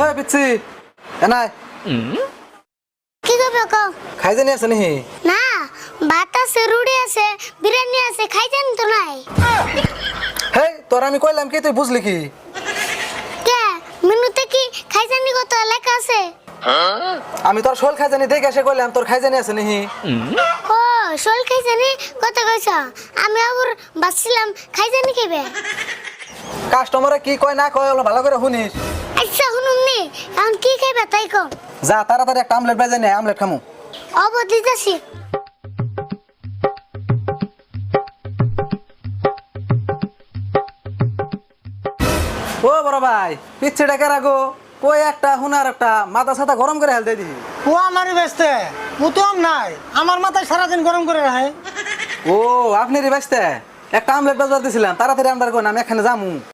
এ পিচ্ছি এনাই কি করবে কও? খাই জানি আছে নাহি না, ভাত আছে, রুটি আছে, বিরিয়ানি আছে, খাইতেন তো নাই। হে তোর আমি কইলাম কি তুই বুঝলি কি কে মেনুতে কি খাইজানি কত লেখা আছে? আমি তোর শোল খাই জানি দেখে এসে কইলাম তোর খাই জানি আছে নাহি ও শোল খাইজানি কত কইছ? আমি আবার ভাবছিলাম খাইজানি খাইবে। কাস্টমারে কি কয় না কয় ভালো করে শুনিস আচ্ছা শুনুন নি, এখন কি খাইবে তাই কও। যা তাড়াতাড়ি একটা আমলেট বাজে নে আমলেট খামু অব দিতেছি। ও বড় ভাই পিচ্ছি ডাকে রাখো কই একটা হুনার একটা মাথা ছাতা গরম করে হেলতে দি ও আমারই বেচতে ও তো আম নাই আমার মাথায় সারাদিন গরম করে রাখে। ও আপনি রে বাঁচতে একটা আমলেট বাজার দিছিলাম তাড়াতাড়ি আমদার কোন আমি এখানে যামু